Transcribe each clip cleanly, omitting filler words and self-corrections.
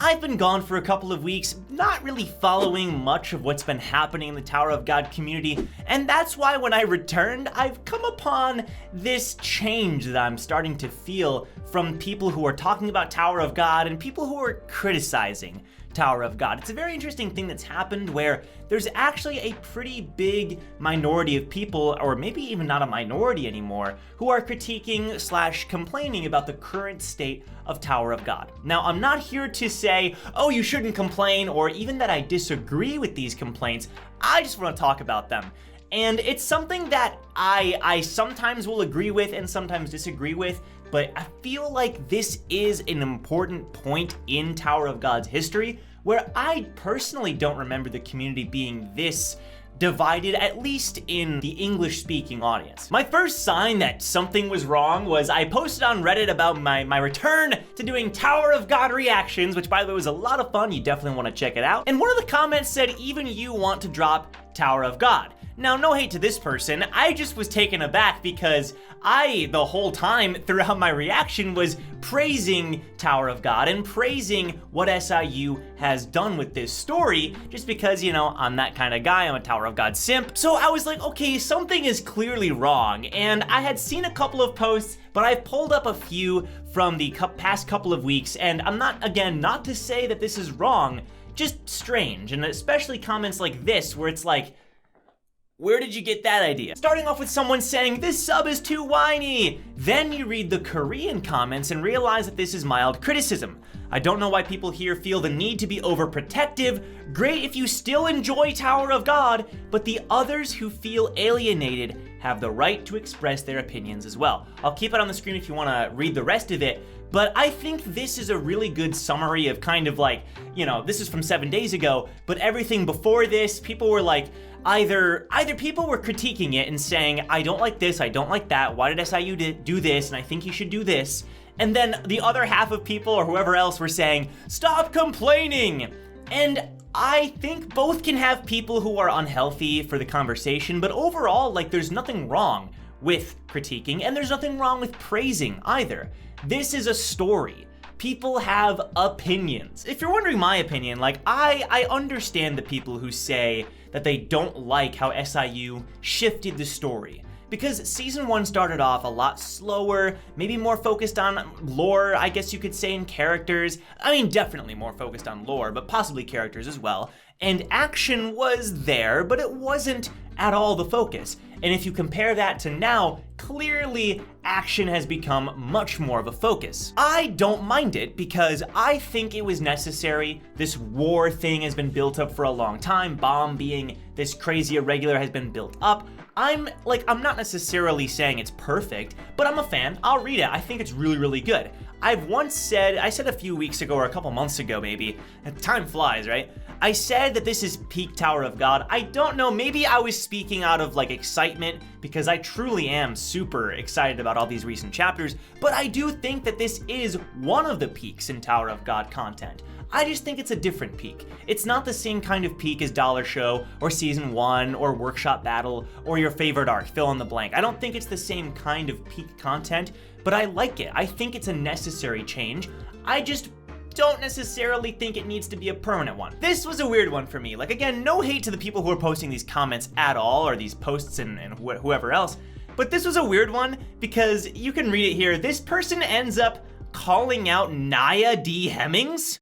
I've been gone for a couple of weeks, not really following much of what's been happening in the Tower of God community, and that's why when I returned, I've come upon this change that I'm starting to feel from people who are talking about Tower of God and people who are criticizing Tower of God. It's a very interesting thing that's happened where there's actually a pretty big minority of people, or maybe even not a minority anymore, who are critiquing / complaining about the current state of Tower of God. Now, I'm not here to say, oh, you shouldn't complain, or even that I disagree with these complaints. I just want to talk about them. And it's something that I sometimes will agree with and sometimes disagree with, but I feel like this is an important point in Tower of God's history where I personally don't remember the community being this divided, at least in the English-speaking audience. My first sign that something was wrong was I posted on Reddit about my return to doing Tower of God reactions, which by the way was a lot of fun. You definitely want to check it out. And one of the comments said, even you want to drop Tower of God. Now, no hate to this person, I just was taken aback because I, the whole time throughout my reaction, was praising Tower of God and praising what SIU has done with this story, just because, you know, I'm that kind of guy, I'm a Tower of God simp. So I was like, okay, something is clearly wrong, and I had seen a couple of posts, but I've pulled up a few from the past couple of weeks, and I'm not to say that this is wrong, just strange, and especially comments like this, where it's like, where did you get that idea? Starting off with someone saying, this sub is too whiny. Then you read the Korean comments and realize that this is mild criticism. I don't know why people here feel the need to be overprotective. Great if you still enjoy Tower of God, but the others who feel alienated have the right to express their opinions as well. I'll keep it on the screen if you want to read the rest of it, but I think this is a really good summary of kind of like, you know, this is from 7 days ago, but everything before this, people were like, either people were critiquing it and saying, I don't like this, I don't like that, why did SIU do this, and I think you should do this. And then the other half of people or whoever else were saying, stop complaining. And I think both can have people who are unhealthy for the conversation, but overall, like, there's nothing wrong with critiquing, and there's nothing wrong with praising either. This is a story. People have opinions. If you're wondering my opinion, like, I understand the people who say that they don't like how SIU shifted the story. Because season 1 started off a lot slower, maybe more focused on lore, I guess you could say, and characters. I mean, definitely more focused on lore, but possibly characters as well. And action was there, but it wasn't at all the focus. And if you compare that to now, clearly action has become much more of a focus. I don't mind it because I think it was necessary. This war thing has been built up for a long time. Bomb being this crazy irregular has been built up. I'm not necessarily saying it's perfect, but I'm a fan. I'll read it. I think it's really, really good. I said a few weeks ago or a couple months ago maybe, time flies, right? I said that this is peak Tower of God. I don't know, maybe I was speaking out of like excitement because I truly am super excited about all these recent chapters, but I do think that this is one of the peaks in Tower of God content. I just think it's a different peak. It's not the same kind of peak as Dollar Show or Season 1 or Workshop Battle or your favorite arc, fill in the blank. I don't think it's the same kind of peak content, but I like it. I think it's a necessary change. I just don't necessarily think it needs to be a permanent one. This was a weird one for me. Like, again, no hate to the people who are posting these comments at all, or these posts and whoever else, but this was a weird one because you can read it here. This person ends up calling out Naya D. Hemmings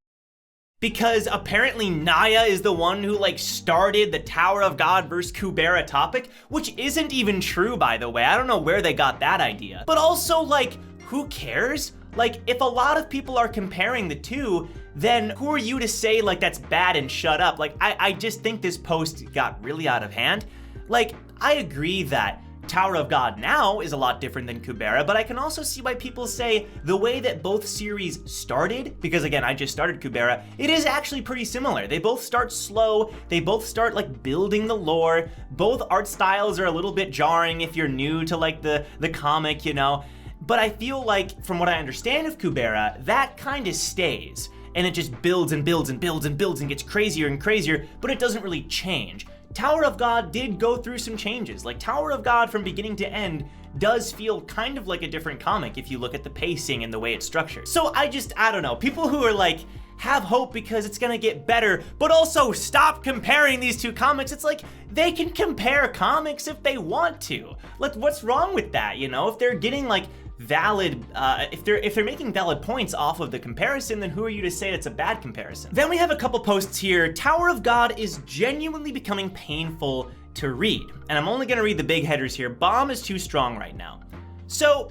because apparently Naya is the one who like started the Tower of God versus Kubera topic, which isn't even true, by the way. I don't know where they got that idea. But also, like, who cares? Like, if a lot of people are comparing the two, then who are you to say, like, that's bad and shut up? Like, I just think this post got really out of hand. Like, I agree that Tower of God now is a lot different than Kubera, but I can also see why people say the way that both series started, because again, I just started Kubera, it is actually pretty similar. They both start slow, they both start like building the lore, both art styles are a little bit jarring if you're new to like the comic, you know? But I feel like, from what I understand of Kubera, that kind of stays, and it just builds and builds and builds and builds and gets crazier and crazier, but it doesn't really change. Tower of God did go through some changes. Like, Tower of God from beginning to end does feel kind of like a different comic if you look at the pacing and the way it's structured. So I don't know, people who are like have hope because it's gonna get better, but also stop comparing these two comics. It's like, they can compare comics if they want to. Like, what's wrong with that, you know? If they're getting like valid, if they're making valid points off of the comparison, then who are you to say it's a bad comparison? Then we have a couple posts here. Tower of God is genuinely becoming painful to read. And I'm only gonna read the big headers here. Bomb is too strong right now. So,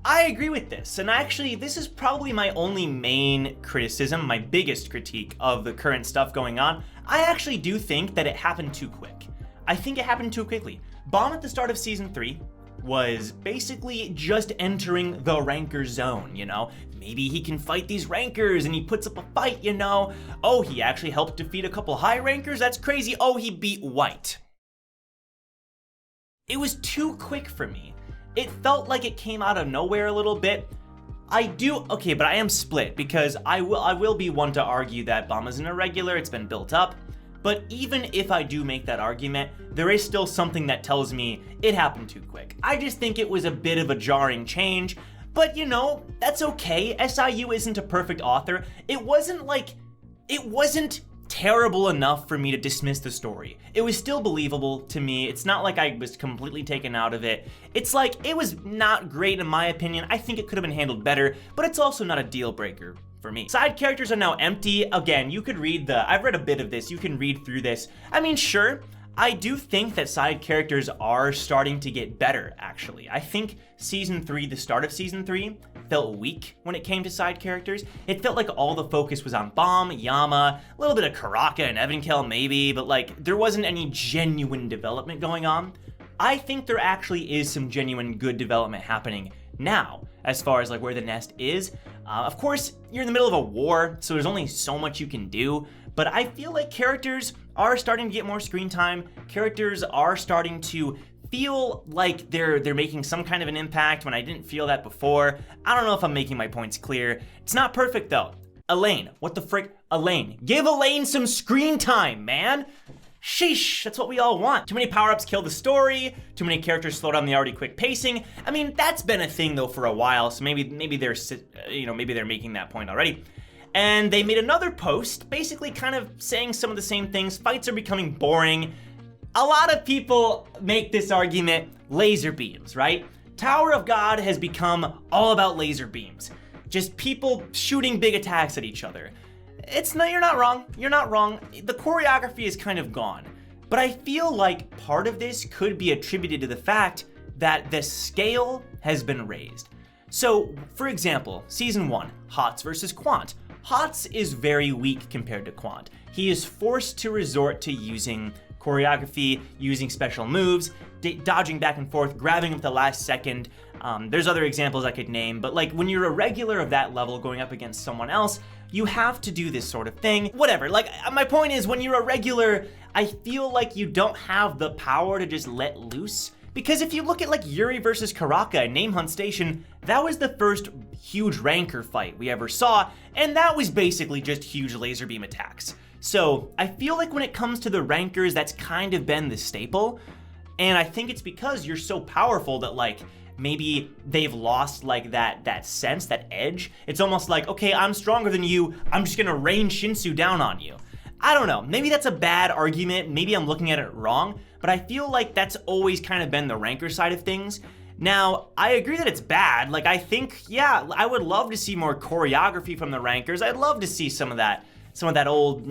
I agree with this, and actually this is probably my only main criticism, my biggest critique of the current stuff going on. I actually do think that it happened too quick. I think it happened too quickly. Bomb at the start of season 3 was basically just entering the ranker zone, you know? Maybe he can fight these rankers and he puts up a fight, you know? Oh, he actually helped defeat a couple high rankers? That's crazy. Oh, he beat White. It was too quick for me. It felt like it came out of nowhere a little bit. Okay, but I am split because I will be one to argue that Bomb is an irregular, it's been built up. But even if I do make that argument, there is still something that tells me it happened too quick. I just think it was a bit of a jarring change, but you know, that's okay. SIU isn't a perfect author. It wasn't terrible enough for me to dismiss the story. It was still believable to me. It's not like I was completely taken out of it. It's like, it was not great in my opinion. I think it could have been handled better, but it's also not a deal breaker for me. Side characters are now empty. Again, you could read I've read a bit of this. You can read through this. I mean, sure, I do think that side characters are starting to get better, actually. I think season 3, the start of season 3, felt weak when it came to side characters. It felt like all the focus was on Bomb, Yama, a little bit of Karaka and Evankel maybe, but like there wasn't any genuine development going on. I think there actually is some genuine good development happening now, as far as like where the nest is. Of course, you're in the middle of a war, so there's only so much you can do, but I feel like characters are starting to get more screen time. Characters are starting to feel like they're making some kind of an impact when I didn't feel that before. I don't know if I'm making my points clear. It's not perfect though. Elaine, what the frick? Elaine. Give Elaine some screen time, man! Sheesh, that's what we all want. Too many power-ups kill the story, too many characters slow down the already quick pacing. I mean, that's been a thing though for a while, so maybe they're, maybe they're making that point already. And they made another post, basically kind of saying some of the same things. Fights are becoming boring. A lot of people make this argument, laser beams, right? Tower of God has become all about laser beams. Just people shooting big attacks at each other. You're not wrong. You're not wrong. The choreography is kind of gone. But I feel like part of this could be attributed to the fact that the scale has been raised. So, for example, season 1, Hots versus Quant. Hots is very weak compared to Quant. He is forced to resort to using choreography, using special moves, dodging back and forth, grabbing him at the last second. There's other examples I could name, but like when you're a regular of that level going up against someone else, you have to do this sort of thing. Whatever, like my point is when you're a regular, I feel like you don't have the power to just let loose. Because if you look at like Yuri versus Karaka in Name Hunt Station, that was the first huge ranker fight we ever saw, and that was basically just huge laser beam attacks. So I feel like when it comes to the rankers, that's kind of been the staple, and I think it's because you're so powerful that like, maybe they've lost like that sense, that edge. It's almost like, okay, I'm stronger than you, I'm just gonna rain Shinsu down on you. I don't know, maybe that's a bad argument, maybe I'm looking at it wrong, but I feel like that's always kind of been the ranker side of things. Now, I agree that it's bad. Like, I think, yeah, I would love to see more choreography from the rankers. I'd love to see some of that old,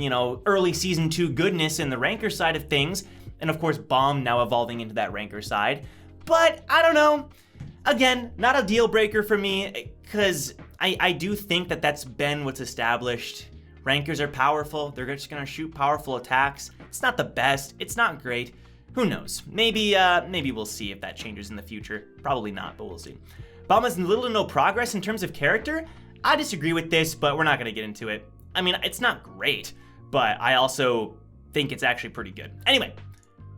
early season 2 goodness in the ranker side of things. And of course, Bomb now evolving into that ranker side. But, I don't know. Again, not a deal breaker for me, because I do think that that's been what's established. Rankers are powerful. They're just gonna shoot powerful attacks. It's not the best. It's not great. Who knows? Maybe we'll see if that changes in the future. Probably not, but we'll see. Bomb has little to no progress in terms of character. I disagree with this, but we're not gonna get into it. I mean, it's not great, but I also think it's actually pretty good. Anyway,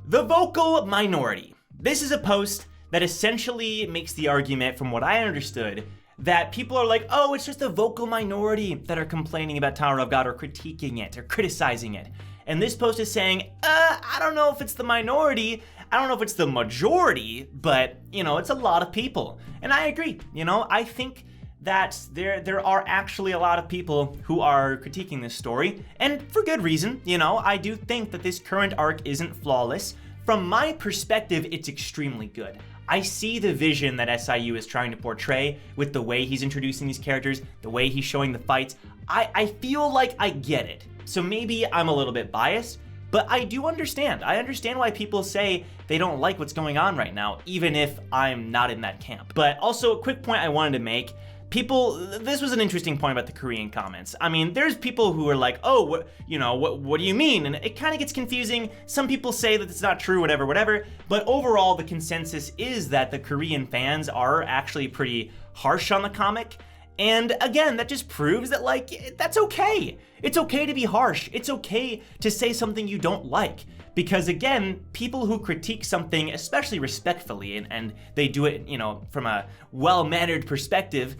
the vocal minority. This is a post that essentially makes the argument, from what I understood, that people are like, oh, it's just the vocal minority that are complaining about Tower of God or critiquing it or criticizing it. And this post is saying, I don't know if it's the minority, I don't know if it's the majority, but, it's a lot of people. And I agree, I think that there are actually a lot of people who are critiquing this story, and for good reason. You know, I do think that this current arc isn't flawless. From my perspective, it's extremely good. I see the vision that SIU is trying to portray with the way he's introducing these characters, the way he's showing the fights. I feel like I get it. So maybe I'm a little bit biased, but I do understand. I understand why people say they don't like what's going on right now, even if I'm not in that camp. But also, a quick point I wanted to make. This was an interesting point about the Korean comments. I mean, there's people who are like, oh, what do you mean? And it kind of gets confusing. Some people say that it's not true, whatever. But overall, the consensus is that the Korean fans are actually pretty harsh on the comic. And again, that just proves that, like, that's okay. It's okay to be harsh. It's okay to say something you don't like. Because again, people who critique something, especially respectfully, and they do it, you know, from a well-mannered perspective,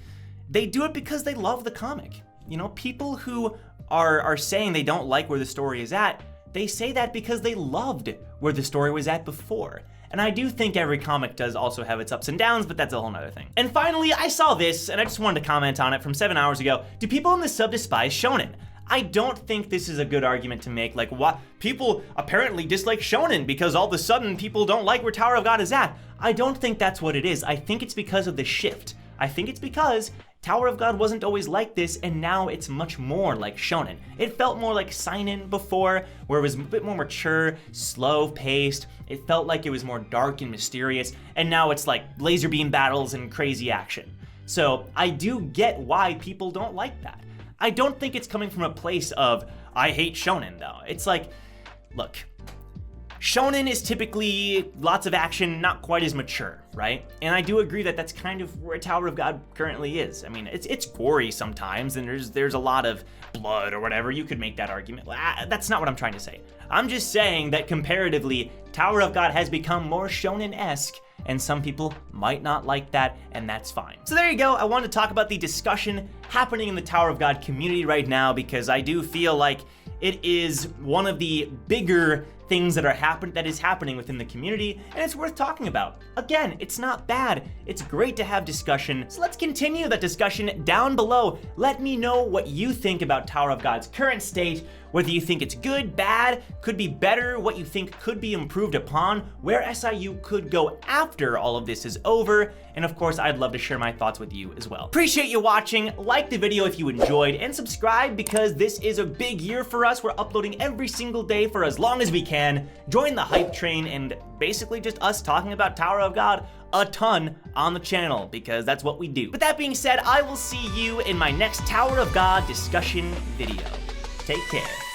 they do it because they love the comic. You know, people who are saying they don't like where the story is at, they say that because they loved where the story was at before. And I do think every comic does also have its ups and downs, but that's a whole nother thing. And finally, I saw this, and I just wanted to comment on it from 7 hours ago. Do people in the sub despise shonen? I don't think this is a good argument to make, like, what? People apparently dislike shonen because all of a sudden people don't like where Tower of God is at. I don't think that's what it is. I think it's because of the shift. I think it's because Tower of God wasn't always like this, and now it's much more like shonen. It felt more like seinen before, where it was a bit more mature, slow-paced. It felt like it was more dark and mysterious, and now it's like laser beam battles and crazy action. So I do get why people don't like that. I don't think it's coming from a place of, I hate shonen, though. It's like, look, shonen is typically lots of action, not quite as mature, right? And I do agree that that's kind of where Tower of God currently is. I mean, it's gory sometimes, and there's a lot of blood or whatever. You could make that argument. That's not what I'm trying to say. I'm just saying that comparatively, Tower of God has become more shonen-esque, and some people might not like that, and that's fine. So there you go. I wanted to talk about the discussion happening in the Tower of God community right now, because I do feel like it is one of the bigger things that is happening within the community, and it's worth talking about. Again, it's not bad. It's great to have discussion. So let's continue that discussion down below. Let me know what you think about Tower of God's current state, whether you think it's good, bad, could be better, what you think could be improved upon, where SIU could go after all of this is over, and of course, I'd love to share my thoughts with you as well. Appreciate you watching. Like the video if you enjoyed, and subscribe because this is a big year for us. We're uploading every single day for as long as we can. Join the hype train, and basically just us talking about Tower of God a ton on the channel, because that's what we do. With that being said, I will see you in my next Tower of God discussion video. Take care.